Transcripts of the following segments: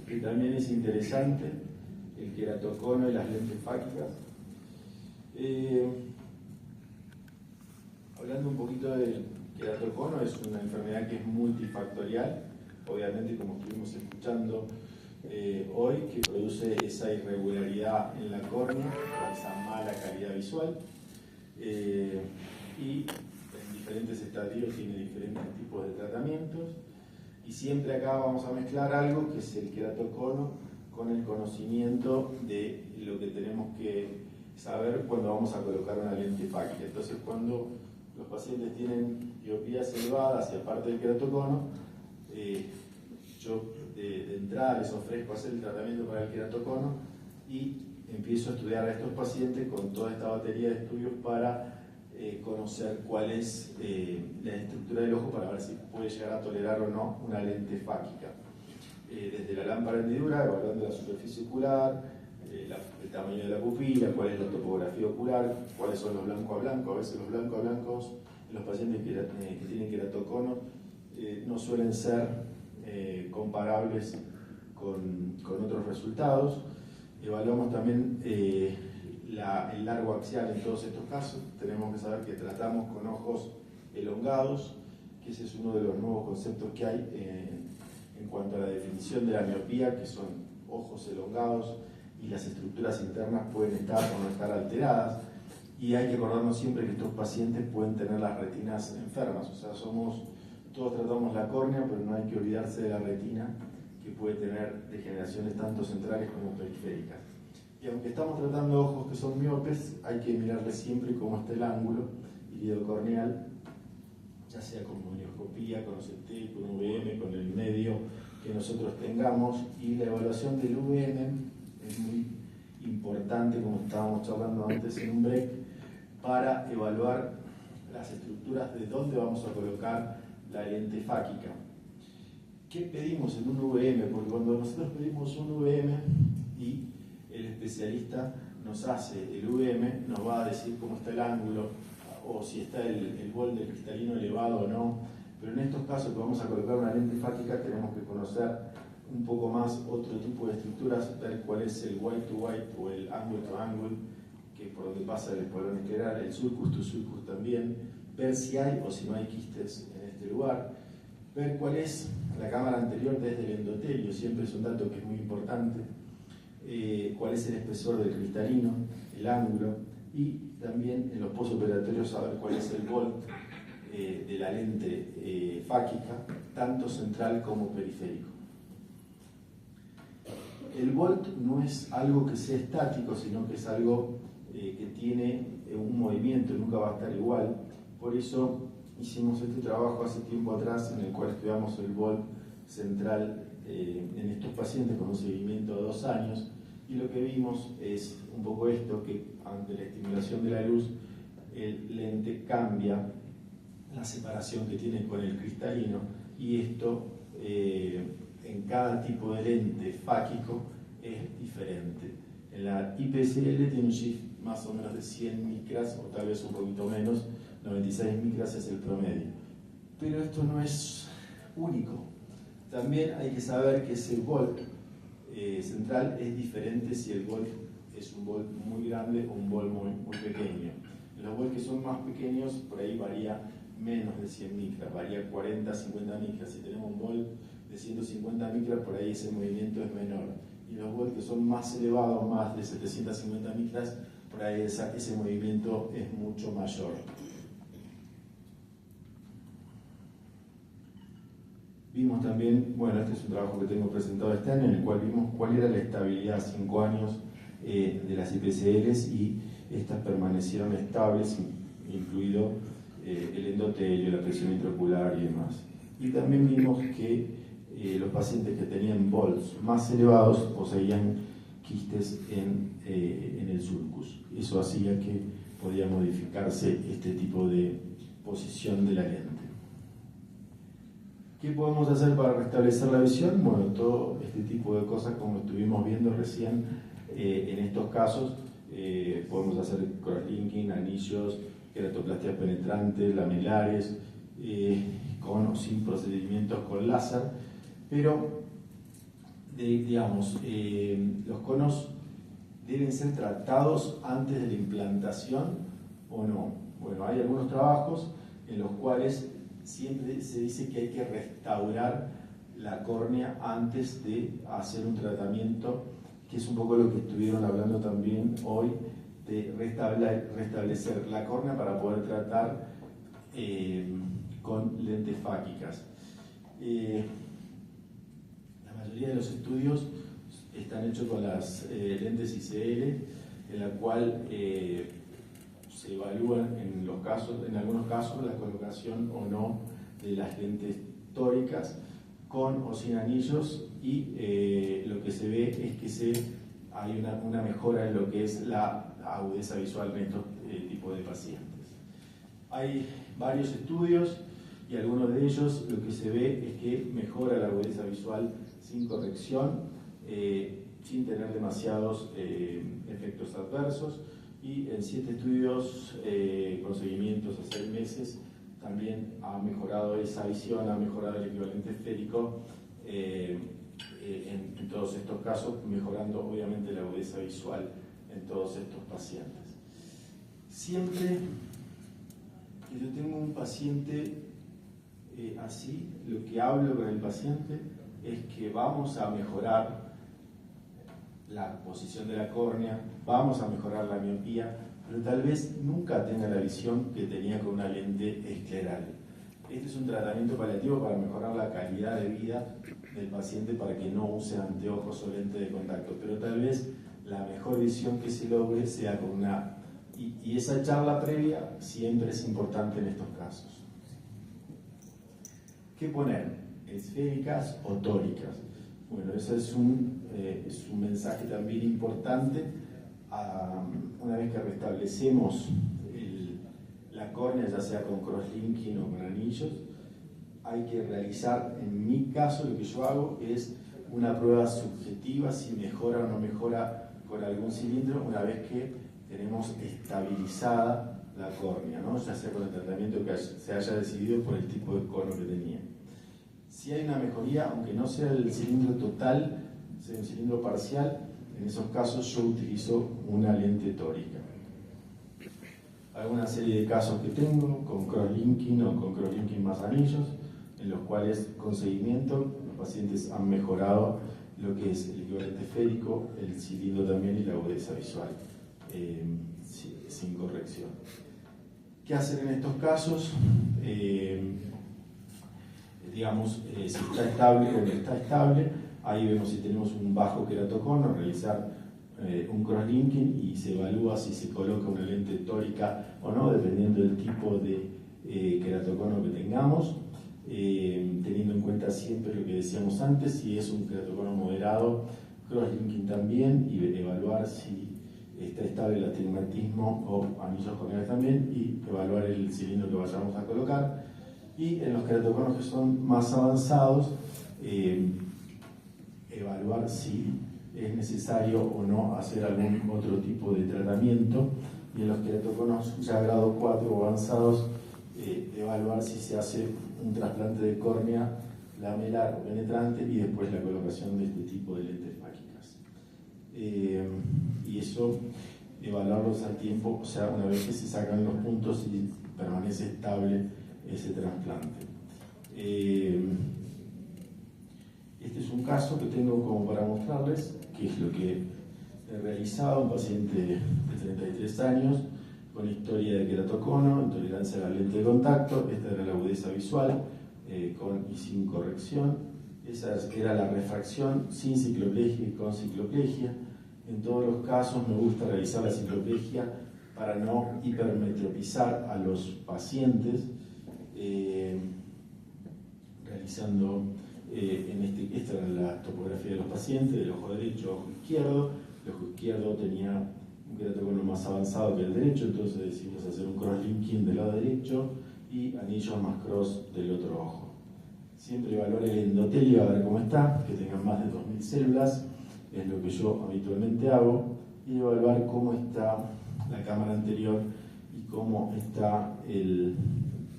que también es interesante, el queratocono y las lentes fáquicas. Hablando un poquito del queratocono, es una enfermedad que es multifactorial, obviamente como estuvimos escuchando hoy, que produce esa irregularidad en la córnea, esa mala calidad visual, y en diferentes estadios tiene diferentes tipos de tratamientos, y siempre acá vamos a mezclar algo que es el queratocono con el conocimiento de lo que tenemos que saber cuando vamos a colocar una lente fáquica. Entonces, cuando los pacientes tienen miopías elevadas y aparte del queratocono, yo de entrada les ofrezco hacer el tratamiento para el queratocono y empiezo a estudiar a estos pacientes con toda esta batería de estudios para conocer cuál es la estructura del ojo para ver si puede llegar a tolerar o no una lente fáquica. Desde la lámpara hendidura, evaluando la superficie ocular, el tamaño de la pupila, cuál es la topografía ocular, cuáles son los blanco a blanco. A veces los blanco a blancos en los pacientes que tienen queratocono no suelen ser comparables con otros resultados. Evaluamos también el largo axial en todos estos casos. Tenemos que saber que tratamos con ojos elongados, que ese es uno de los nuevos conceptos que hay en cuanto a la definición de la miopía, que son ojos elongados y las estructuras internas pueden estar o no estar alteradas. Y hay que acordarnos siempre que estos pacientes pueden tener las retinas enfermas, o sea, todos tratamos la córnea, pero no hay que olvidarse de la retina, que puede tener degeneraciones tanto centrales como periféricas. Y aunque estamos tratando ojos que son miopes, hay que mirarle siempre cómo está el ángulo iridocorneal, ya sea con monioscopía, con OCT, con UVM, con el medio que nosotros tengamos. Y la evaluación del UVM es muy importante, como estábamos charlando antes en un break, para evaluar las estructuras de dónde vamos a colocar la lente fáquica. ¿Qué pedimos en un UVM? Porque cuando nosotros pedimos un UVM y el especialista nos hace el UVM, nos va a decir cómo está el ángulo o si está el bol del cristalino elevado o no, pero en estos casos que vamos a colocar una lente fáquica tenemos que conocer un poco más otro tipo de estructuras, ver cuál es el white to white o el angle to angle, que es por donde pasa el espolón escleral, el sulcus to sulcus también, ver si hay o si no hay quistes en este lugar, ver cuál es la cámara anterior desde el endotelio, siempre es un dato que es muy importante, cuál es el espesor del cristalino, el ángulo, y también en los postoperatorios saber cuál es el volt de la lente fáquica, tanto central como periférico. El volt no es algo que sea estático, sino que es algo que tiene un movimiento, nunca va a estar igual. Por eso hicimos este trabajo hace tiempo atrás en el cual estudiamos el volt central en estos pacientes con un seguimiento de 2 años, y lo que vimos es un poco esto, que ante la estimulación de la luz el lente cambia la separación que tiene con el cristalino, y esto en cada tipo de lente fáquico es diferente. En la IPSL tiene un shift más o menos de 100 micras o tal vez un poquito menos, 96 micras es el promedio. Pero esto no es único. También hay que saber que ese volt central es diferente si el volt es un volt muy grande o un volt muy pequeño. Los volts que son más pequeños, por ahí varía menos de 100 micras, varía 40, 50 micras. Si tenemos un volt de 150 micras, por ahí ese movimiento es menor. Y los volts que son más elevados, más de 750 micras, por ahí ese movimiento es mucho mayor. Vimos también, bueno, este es un trabajo que tengo presentado este año, en el cual vimos cuál era la estabilidad a 5 años de las IPSLs, y estas permanecieron estables, incluido el endotelio, la presión intraocular y demás. Y también vimos que los pacientes que tenían volts más elevados poseían quistes en el sulcus. Eso hacía que podía modificarse este tipo de posición de la lente. ¿Qué podemos hacer para restablecer la visión? Bueno, todo este tipo de cosas, como estuvimos viendo recién, en estos casos podemos hacer crosslinking, anillos, queratoplastias penetrantes, lamelares, con o sin procedimientos con láser, pero digamos, los conos deben ser tratados antes de la implantación o no. Bueno, hay algunos trabajos en los cuales siempre se dice que hay que restaurar la córnea antes de hacer un tratamiento, que es un poco lo que estuvieron hablando también hoy, de restablecer la córnea para poder tratar con lentes fáquicas. La mayoría de los estudios están hechos con las lentes ICL, en la cual se evalúan en algunos casos la colocación o no de las lentes tóricas con o sin anillos, y lo que se ve es que hay una mejora en lo que es la agudeza visual en estos tipos de pacientes. Hay varios estudios y algunos de ellos lo que se ve es que mejora la agudeza visual sin corrección, sin tener demasiados efectos adversos, y en 7 estudios con seguimientos a 6 meses también ha mejorado esa visión, ha mejorado el equivalente esférico en todos estos casos, mejorando obviamente la agudeza visual en todos estos pacientes. Siempre que yo tengo un paciente así, lo que hablo con el paciente es que vamos a mejorar la posición de la córnea, vamos a mejorar la miopía, pero tal vez nunca tenga la visión que tenía con una lente escleral. Este es un tratamiento paliativo para mejorar la calidad de vida del paciente, para que no use anteojos o lente de contacto, pero tal vez la mejor visión que se logre sea con una... Y esa charla previa siempre es importante en estos casos. ¿Qué poner? ¿Esféricas o tóricas? Bueno, ese es un mensaje también importante. Una vez que restablecemos la córnea, ya sea con crosslinking o con anillos, hay que realizar, en mi caso lo que yo hago es una prueba subjetiva si mejora o no mejora con algún cilindro, una vez que tenemos estabilizada la córnea, ¿no? Ya sea con el tratamiento que se haya decidido por el tipo de cono que tenía. Si hay una mejoría, aunque no sea el cilindro total, sea un cilindro parcial, en esos casos yo utilizo una lente tórica. Alguna serie de casos que tengo con crosslinking o con crosslinking más anillos, en los cuales con seguimiento los pacientes han mejorado lo que es el equivalente esférico, el cilindro también y la agudeza visual, sin corrección. ¿Qué hacer en estos casos? Digamos, si está estable o no está estable, ahí vemos si tenemos un bajo queratocono, realizar un crosslinking y se evalúa si se coloca una lente tórica o no, dependiendo del tipo de queratocono que tengamos, teniendo en cuenta siempre lo que decíamos antes, si es un queratocono moderado, crosslinking también, y evaluar si está estable el astigmatismo o anillos corneales también, y evaluar el cilindro que vayamos a colocar. Y en los queratoconos que son más avanzados, evaluar si es necesario o no hacer algún otro tipo de tratamiento, y en los queratoconos ya grado 4 o avanzados, evaluar si se hace un trasplante de córnea lamelar o penetrante y después la colocación de este tipo de lentes fáquicas. Y eso, evaluarlos al tiempo, o sea, una vez que se sacan los puntos y permanece estable ese trasplante. Este es un caso que tengo como para mostrarles, que es lo que he realizado, un paciente de 33 años, con historia de queratocono, intolerancia a la lente de contacto. Esta era la agudeza visual, con y sin corrección. Esa era la refracción sin cicloplegia y con cicloplegia. En todos los casos me gusta realizar la cicloplegia para no hipermetropizar a los pacientes, realizando, esta era la topografía de los pacientes, del ojo derecho, ojo izquierdo. El ojo izquierdo tenía un queratocono más avanzado que el derecho, entonces decidimos hacer un crosslinking del lado derecho y anillos más cross del otro ojo. Siempre evaluar el endotelio a ver cómo está, que tengan más de 2000 células, es lo que yo habitualmente hago, y evaluar cómo está la cámara anterior y cómo está el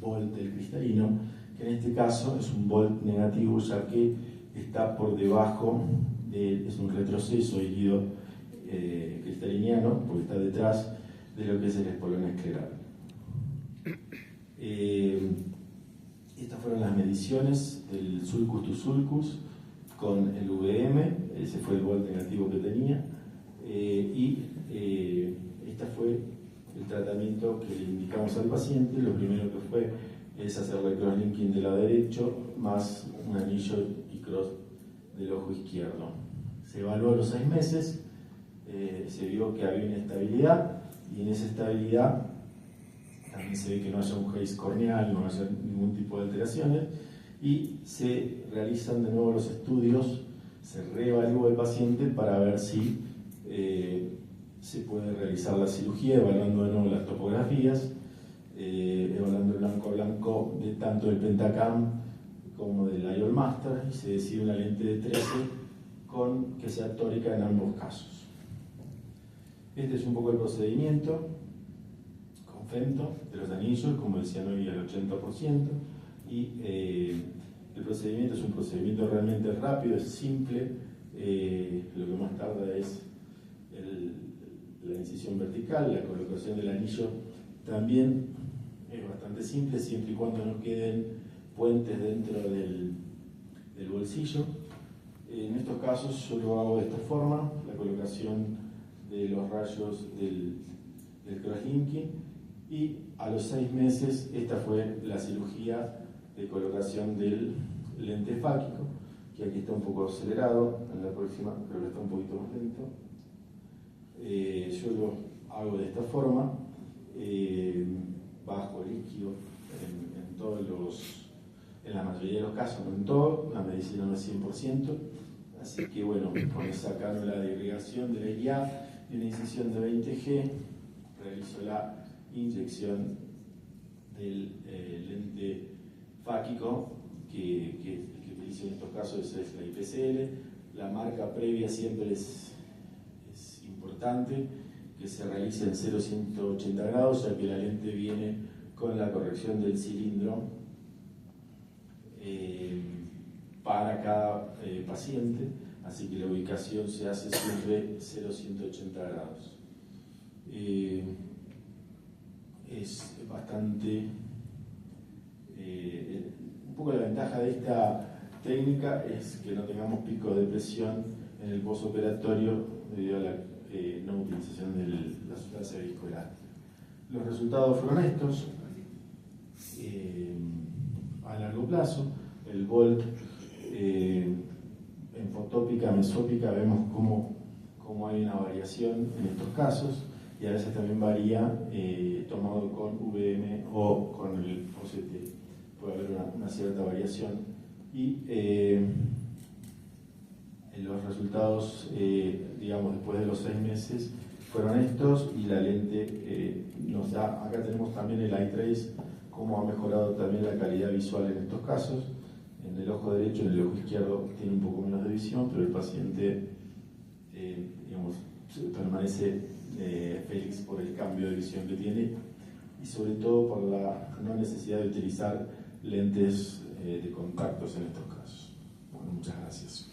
volt del cristalino, que en este caso es un volt negativo, ya que está por debajo es un retroceso híbrido cristaliniano, porque está detrás de lo que es el espolón escleral. Estas fueron las mediciones del sulcus to sulcus con el VM, ese fue el volt negativo que tenía, este fue el tratamiento que le indicamos al paciente. Lo primero que fue es hacerle crosslinking del lado derecho más un anillo y cross del ojo izquierdo. Se evaluó a los 6 meses, se vio que había una estabilidad, y en esa estabilidad también se ve que no haya un haze corneal, no haya ningún tipo de alteraciones, y se realizan de nuevo los estudios, se reevalúa el paciente para ver si se puede realizar la cirugía, evaluando de nuevo las topografías, evaluando el blanco a blanco de tanto del Pentacam como del IOL Master, y se decide una lente de 13 con que sea tórica en ambos casos. Este es un poco el procedimiento con femto de los anillos, como decía, no había el 80%, y el procedimiento es un procedimiento realmente rápido, es simple. Lo que más tarda es la incisión vertical. La colocación del anillo también es bastante simple, siempre y cuando no queden puentes dentro del bolsillo. En estos casos yo lo hago de esta forma: la colocación de los rayos del crosslinking, y a los 6 meses esta fue la cirugía de colocación del lente fáquico, que aquí está un poco acelerado, en la próxima creo que está un poquito más lento. Yo lo hago de esta forma, bajo líquido en la mayoría de los casos, no en todo, la medicina no es 100%, así que bueno, con esa cánula de irrigación de la IA y una incisión de 20G, realizo la inyección del lente fáquico que utilizo en estos casos, es la IPCL. La marca previa siempre es importante que se realice en 0-180 grados, ya que la lente viene con la corrección del cilindro para cada paciente, así que la ubicación se hace siempre 0-180 grados. Es bastante... un poco la ventaja de esta técnica es que no tengamos picos de presión en el postoperatorio debido a la no utilización de la sustancia viscoelástica. Los resultados fueron estos. A largo plazo, el volt en fotópica, mesópica, vemos cómo hay una variación en estos casos, y a veces también varía tomado con VM o con el OCT. Puede haber una cierta variación, y los resultados, digamos, después de los 6 meses fueron estos, y la lente nos da, acá tenemos también el eye trace, cómo ha mejorado también la calidad visual en estos casos. En el ojo derecho, en el ojo izquierdo tiene un poco menos de visión, pero el paciente digamos, permanece feliz por el cambio de visión que tiene, y sobre todo por la no necesidad de utilizar lentes de contactos en estos casos. Bueno, muchas gracias.